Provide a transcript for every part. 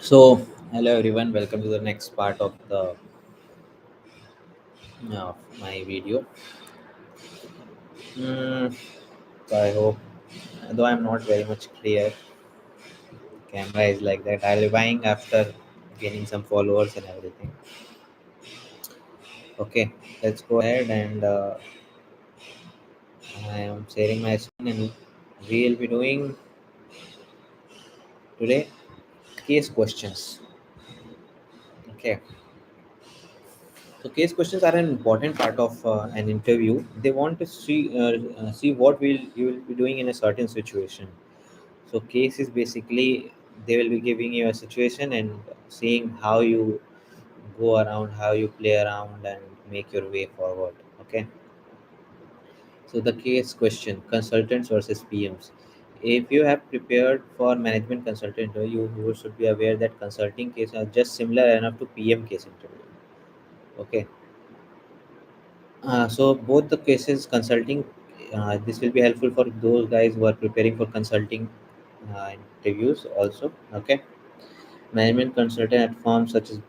So, hello everyone, welcome to the next part of the my video. Mm, so I hope, though I'm not very much clear, camera is like that. I'll be buying after gaining some followers and everything. Okay, let's go ahead and I am sharing my screen and we'll be doing today case questions. Okay, so case questions are an important part of an interview. They want to see what you will be doing in a certain situation. So case is basically they will be giving you a situation and seeing how you go around, how you play around and make your way forward. Okay. So the case question, consultants versus PMs. If you have prepared for management consultant, you should be aware that consulting cases are just similar enough to PM case interview. Okay. So both the cases consulting, this will be helpful for those guys who are preparing for consulting interviews also. Okay. Management consultant at firms such as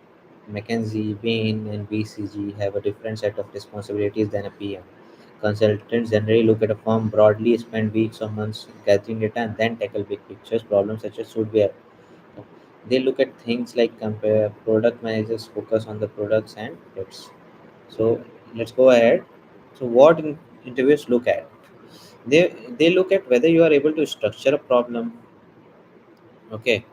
McKinsey, Bain, and BCG have a different set of responsibilities than a PM. Consultants generally look at a firm broadly, spend weeks or months gathering data, and then tackle big pictures problems such as should be. They look at things like compare product managers focus on the products and hits. So let's go ahead. So what interviews look at? They look at whether you are able to structure a problem. Okay,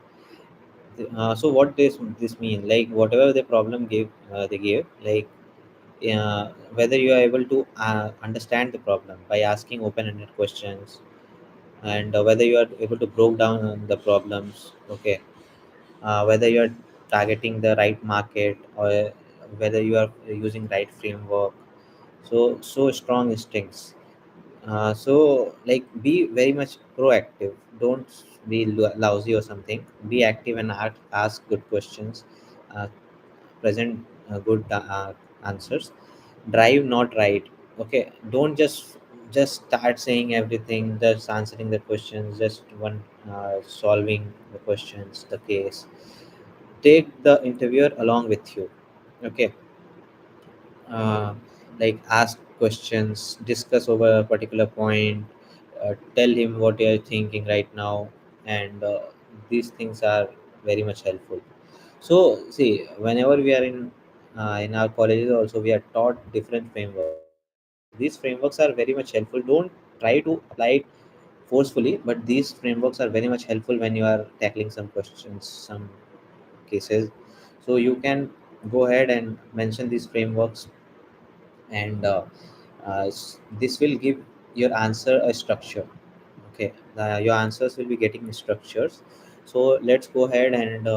so what this mean, like whatever the problem they gave, like whether you are able to understand the problem by asking open-ended questions, and whether you are able to break down the problems. Okay, whether you are targeting the right market, or whether you are using right framework. So strong instincts. So like be very much proactive. Don't be lousy or something. Be active and ask good questions. Uh, Present good answers. Drive, not write. Okay, don't just start saying everything, just answering the questions, just one solving the questions, the case. Take the interviewer along with you. Okay, uh, like ask questions, discuss over a particular point, tell him what you are thinking right now, and these things are very much helpful. So see, whenever we are in our colleges also, we are taught different frameworks. These frameworks are very much helpful. Don't try to apply it forcefully, but these frameworks are very much helpful when you are tackling some questions, some cases. So you can go ahead and mention these frameworks, and this will give your answer a structure. Okay, your answers will be getting structures. So let's go ahead and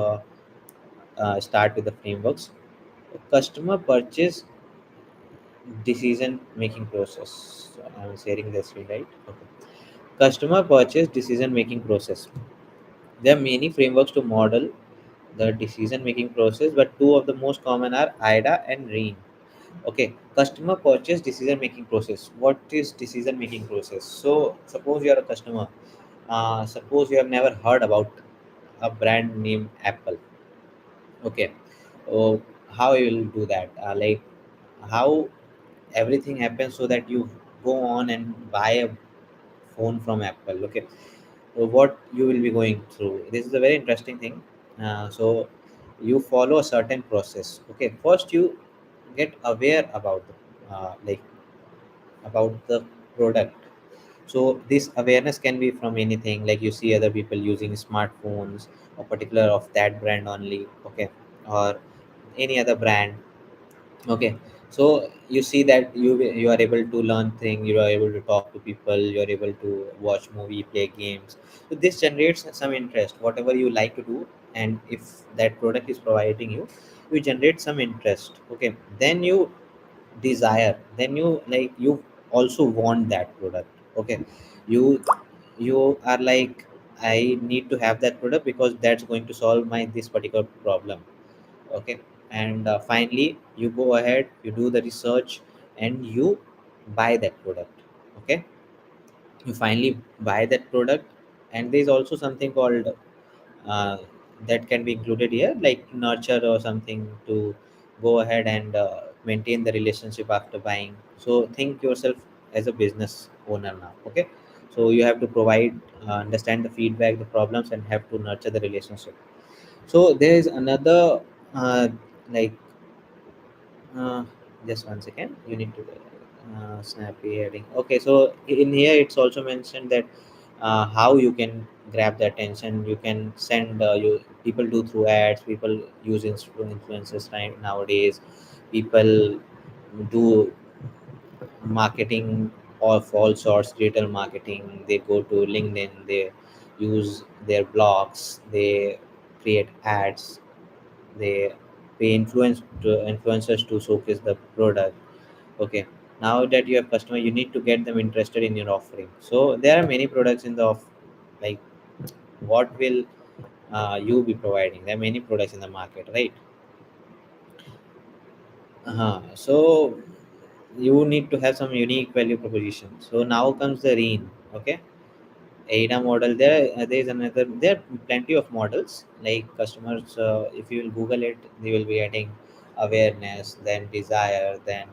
start with the frameworks. Customer purchase decision making process. So I'm sharing this screen, right? Okay. Customer purchase decision making process. There are many frameworks to model the decision making process, but two of the most common are IDA and REAM. Okay, customer purchase decision making process. What is decision making process? So suppose you are a customer. Suppose you have never heard about a brand named Apple. Okay, oh, how you will do that? Like how everything happens so that you go on and buy a phone from Apple. Okay, so what you will be going through? This is a very interesting thing. So you follow a certain process. Okay, first you get aware about like about the product. So this awareness can be from anything, like you see other people using smartphones or particular of that brand only. Okay, or any other brand. Okay, so you see that you are able to learn things, you are able to talk to people, you are able to watch movie, play games. So this generates some interest, whatever you like to do, and if that product is providing you, you generate some interest. Okay, then you desire, then you like you also want that product. Okay, you you are like, I need to have that product because that's going to solve my this particular problem. Okay, and finally you go ahead, you do the research, and you buy that product. Okay, you finally buy that product, and there's also something called that can be included here, like nurture or something to go ahead and maintain the relationship after buying. So think yourself as a business owner now. Okay, so you have to provide, understand the feedback, the problems, and have to nurture the relationship. So there is another, like, uh, just one second. You need to snappy heading. Okay, so in here it's also mentioned that how you can grab the attention. You can send, you people do through ads. People use influencers right nowadays. People do marketing of all sorts, digital marketing. They go to LinkedIn. They use their blogs. They create ads. They pay influencers to showcase the product. Okay, now that you have customer, you need to get them interested in your offering. So there are many products in the like, what will you be providing? There are many products in the market, right? So you need to have some unique value proposition. So now comes the REAN. Okay, AIDA model. There is another. There are plenty of models. Like customers, if you will Google it, they will be adding awareness, then desire, then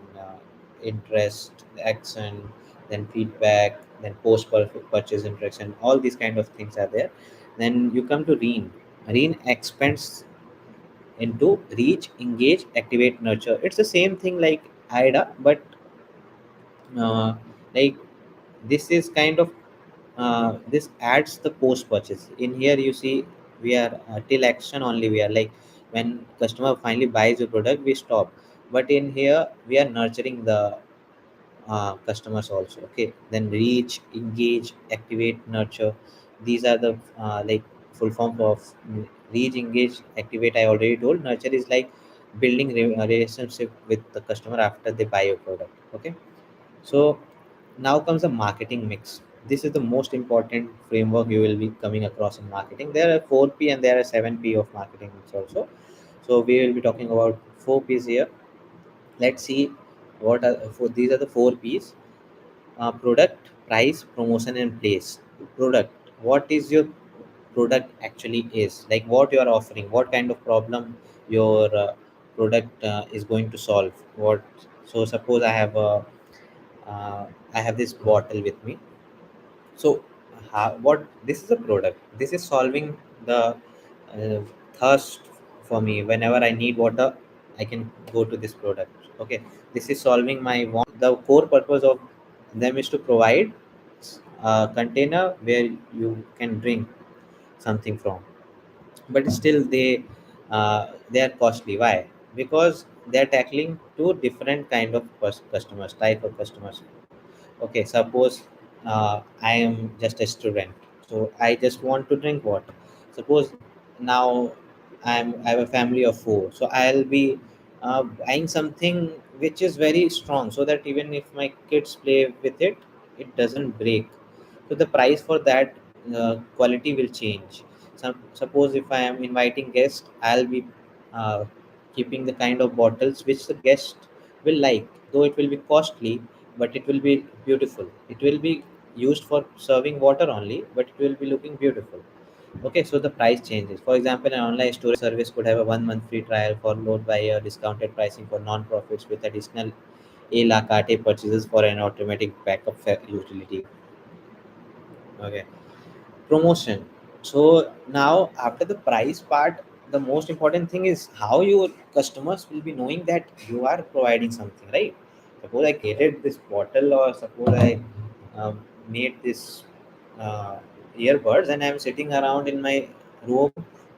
interest, action, then feedback, then post purchase interaction. All these kind of things are there. Then you come to REAN. REAN expands into reach, engage, activate, nurture. It's the same thing like AIDA, but uh, like this is kind of, this adds the post purchase. In here you see we are till action only, we are like when customer finally buys the product we stop, but in here we are nurturing the customers also. Okay, then reach, engage, activate, nurture. These are the like full form of reach, engage, activate. I already told. Nurture is like building a relationship with the customer after they buy your product. Okay, so now comes the marketing mix. This is the most important framework you will be coming across in marketing. There are 4P and there are 7P of marketing mix also. So we will be talking about 4Ps here. Let's see what are for these are the 4Ps: product, price, promotion, and place. Product. What is your product actually is? Like what you are offering, what kind of problem your product is going to solve. What? So suppose I have this bottle with me. So, what this is a product. This is solving the thirst for me. Whenever I need water, I can go to this product. Okay, this is solving my want. The core purpose of them is to provide a container where you can drink something from. But still, they are costly. Why? Because they are tackling two different kind of customers, type of customers. Okay, suppose I am just a student, so I just want to drink water. Suppose now I have a family of four, so I'll be buying something which is very strong, so that even if my kids play with it, it doesn't break. So the price for that quality will change. Suppose if I am inviting guests, I'll be uh, keeping the kind of bottles which the guest will like, though it will be costly, but it will be beautiful. It will be used for serving water only, but it will be looking beautiful. Okay, so the price changes. For example, an online storage service could have a 1 month free trial followed by a discounted pricing for non-profits with additional a la carte purchases for an automatic backup utility. Okay, promotion. So now after the price part, the most important thing is how your customers will be knowing that you are providing something, right? Suppose I created this bottle, or suppose I made this uh, earbuds and I'm sitting around in my room.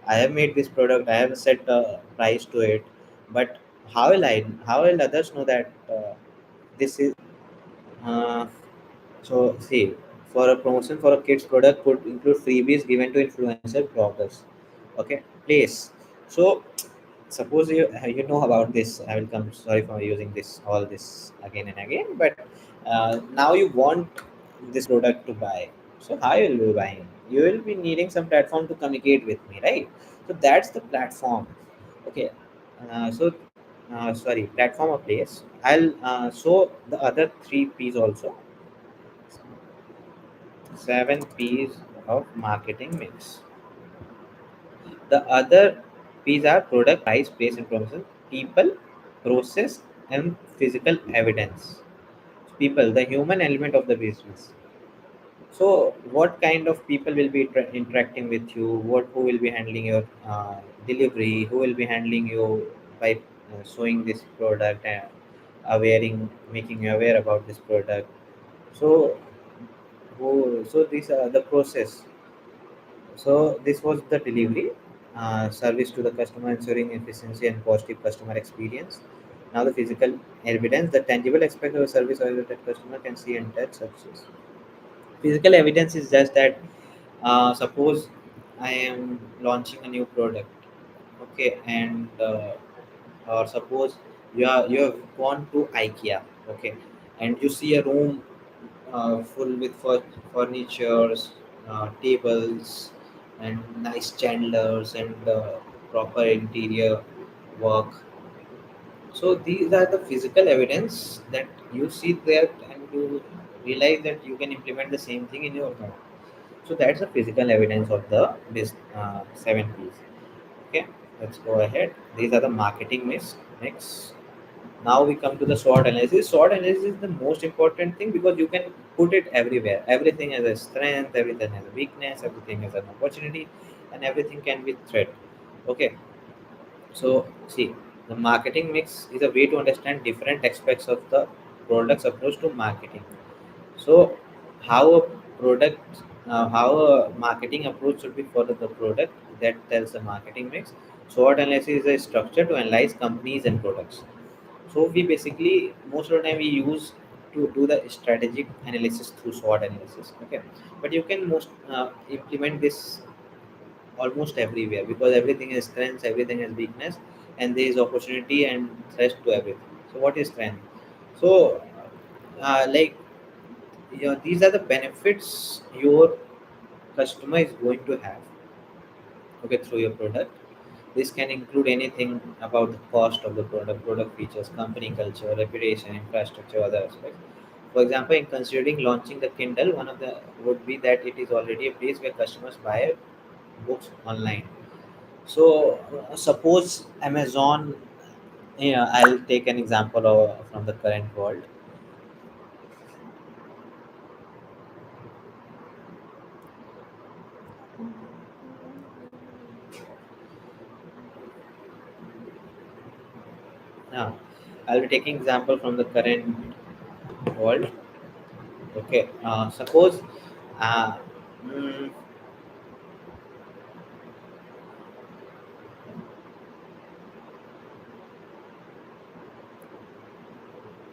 I have made this product, I have set a price to it, but how will others know that this is uh, so see, for a promotion for a kids product could include freebies given to influencer bloggers. Okay, place. So suppose you know about this. I will come. Sorry for using this all this again and again. But now you want this product to buy. So how you will be buying? You will be needing some platform to communicate with me, right? So that's the platform. Okay. So sorry, platform or place. I'll show the other three P's also. 7 P's of marketing mix. The other P's are product, price, place, and promotion, people, process, and physical evidence. People, the human element of the business. So, what kind of people will be interacting with you? What who will be handling your delivery? Who will be handling you by showing this product and awareing, making you aware about this product? So, so these are the process. So this was the delivery service to the customer, ensuring efficiency and positive customer experience. Now the physical evidence, the tangible aspect of a service or that customer can see and touch success. Physical evidence is just that suppose I am launching a new product, okay, and or suppose you have gone to IKEA, okay, and you see a room full with furnitures, tables, and nice chandlers and proper interior work. So these are the physical evidence that you see there, and you realize that you can implement the same thing in your home. So that's the physical evidence of the this 7 P's. Okay, let's go ahead. These are the marketing mix. Now we come to the SWOT analysis. SWOT analysis is the most important thing because you can put it everywhere. Everything has a strength, everything has a weakness, everything has an opportunity, and everything can be threat. Okay, so see, the marketing mix is a way to understand different aspects of the product's approach to marketing. So, how a product, how a marketing approach should be for the product, that tells the marketing mix. SWOT analysis is a structure to analyze companies and products. So we basically most of the time we use to do the strategic analysis through SWOT analysis. Okay, but you can most implement this almost everywhere because everything has strengths, everything has weakness, and there is opportunity and threat to everything. So what is strength? So like these are the benefits your customer is going to have, okay, through your product. This can include anything about the cost of the product features, company culture, reputation, infrastructure, other aspects. For example, in considering launching the Kindle, one of the would be that it is already a place where customers buy books online. So suppose Amazon, yeah, I'll take an example from the current world. Yeah, I'll be taking example from the current world. Okay, suppose uh, mm,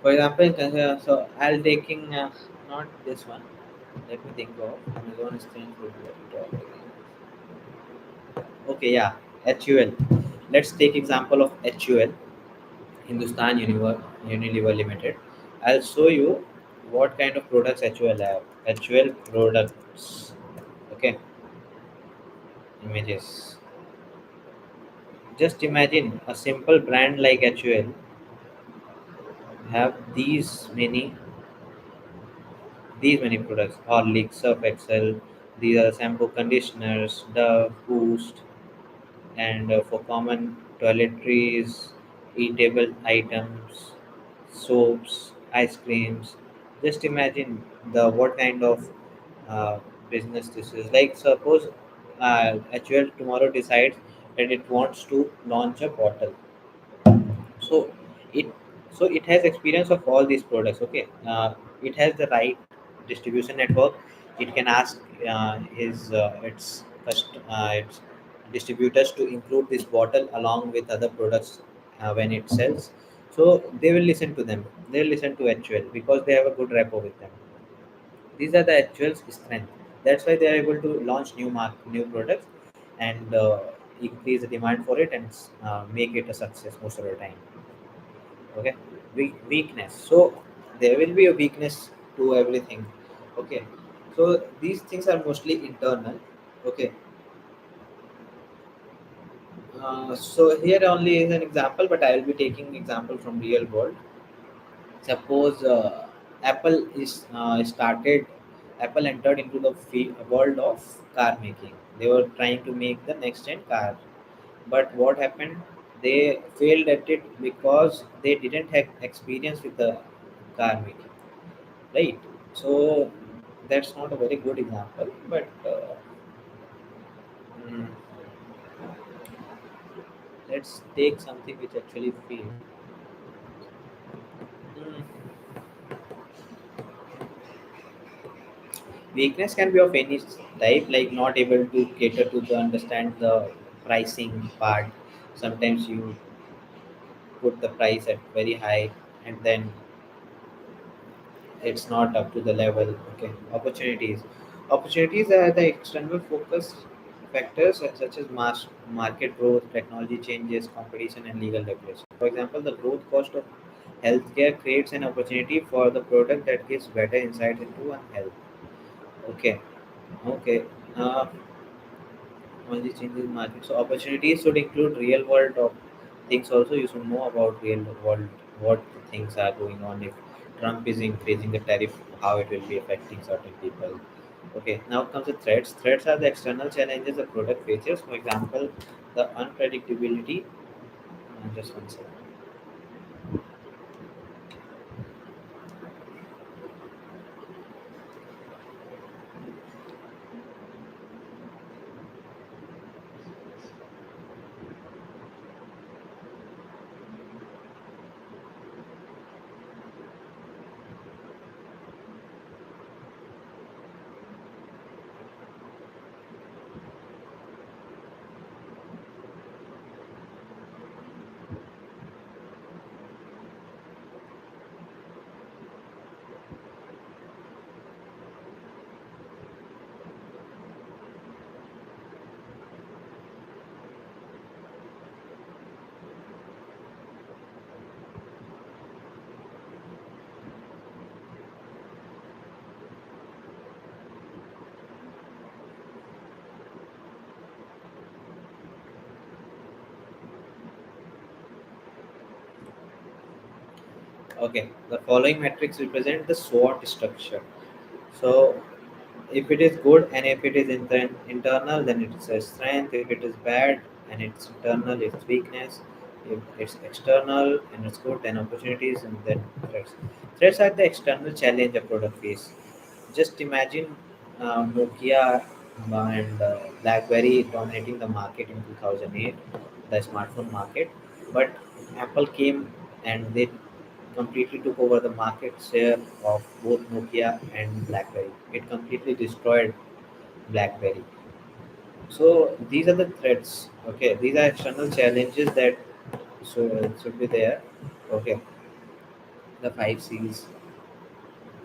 for example, so I'll taking not this one. Let me think of Amazon Exchange would be what we talk again. Okay, yeah, HUL. Let's take example of HUL, Hindustan Unilever Limited. I'll show you what kind of products HUL have. HUL products. Okay, images. Just imagine a simple brand like HUL have these many products. Horlicks, Surf Excel. These are shampoo, conditioners, Dove, Boost, and for common toiletries, eatable items, soaps, ice creams. Just imagine the what kind of uh, business this is. Like suppose HUL tomorrow decides that it wants to launch a bottle. So it it has experience of all these products. Okay, it has the right distribution network. It can ask its distributors to include this bottle along with other products when it sells. So they will listen to them. They'll listen to HUL because they have a good rapport with them. These are the HUL's strength. That's why they are able to launch new products and increase the demand for it and make it a success most of the time. Okay, weakness. So there will be a weakness to everything. Okay, so these things are mostly internal. Okay, so here only is an example, but I will be taking example from real world. Suppose Apple is started. Apple entered into the world of car making. They were trying to make the next gen car, but what happened? They failed at it because they didn't have experience with the car making, right? So that's not a very good example, but mm, let's take something which actually failed. Mm, Weakness can be of any type, like not able to cater to the understand the pricing part. Sometimes you put the price at very high, and then it's not up to the level. Okay, opportunities are the external focus factors such as mass market growth, technology changes, competition, and legal regulation. For example, the growth cost of healthcare creates an opportunity for the product that gives better insight into one health. Okay, okay. Only changes market. So opportunities should include real world of things also. You should know about real world what things are going on. If Trump is increasing the tariff, how it will be affecting certain people. Okay, now comes the threats. Threats are the external challenges the product faces. For example, the unpredictability. Just one second. Okay, the following metrics represent the SWOT structure. So if it is good and if it is internal, then it's a strength. If it is bad and it's internal, it's weakness. If it's external and it's good, then opportunities, and then threats. Threats are the external challenge a product face. Just imagine Nokia and BlackBerry dominating the market in 2008, the smartphone market, but Apple came and they completely took over the market share of both Nokia and BlackBerry. It completely destroyed BlackBerry. So these are the threats. Okay, these are external challenges that should be there. Okay, the five C's.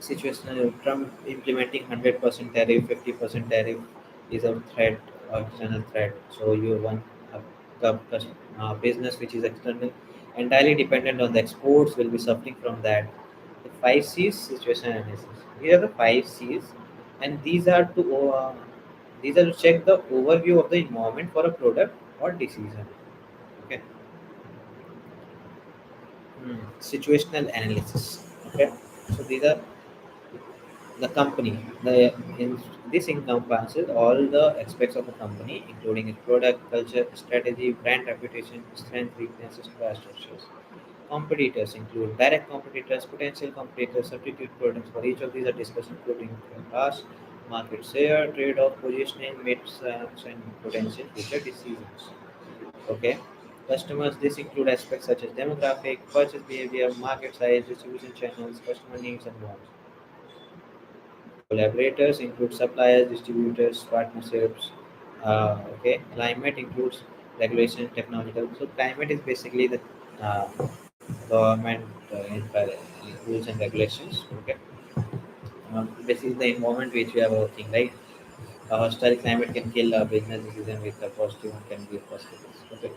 Situational Trump implementing 100% tariff, 50% tariff is a threat or external threat. So you want a business which is external entirely dependent on the exports will be suffering from that. The five C's situation analysis. These are the five C's, and these are to check the overview of the environment for a product or decision. Okay. Situational analysis. Okay. So these are the company. This encompasses all the aspects of a company, including its product, culture, strategy, brand reputation, strength, weaknesses, infrastructures. Competitors include direct competitors, potential competitors, substitute products. For each of these are discussed, including cost, market share, trade-off, positioning, myths, and potential future decisions. Okay. Customers, this include aspects such as demographic, purchase behavior, market size, distribution channels, customer needs, and wants. Collaborators include suppliers, distributors, partnerships. Okay, climate includes regulation, technological. So climate is basically the uh, government rules and regulations. Okay, this is the environment which we are working. Right, a hostile climate can kill a business decision, with a positive one can be a positive. Okay.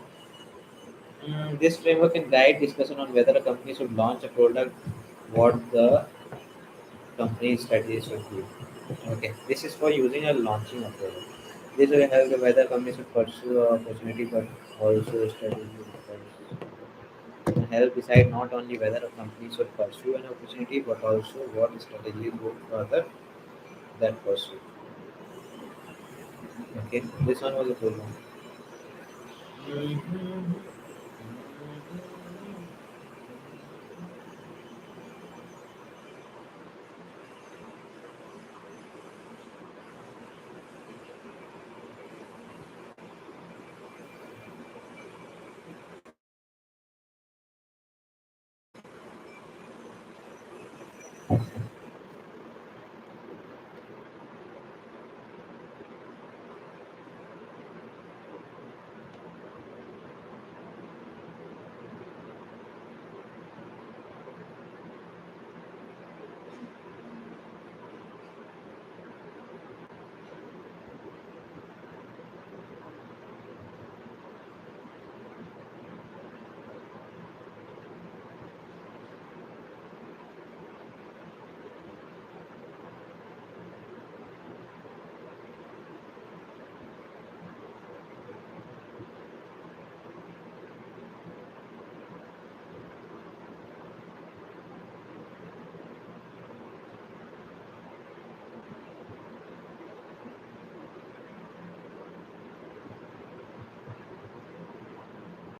This framework can guide discussion on whether a company should launch a product, what the company's strategy should be. Okay, this is for using a launching approach. This will help the whether companies should pursue an opportunity but also strategy help decide not only whether a company should pursue an opportunity but also what strategies would further that pursuit. Okay, this one was a full one. Mhm.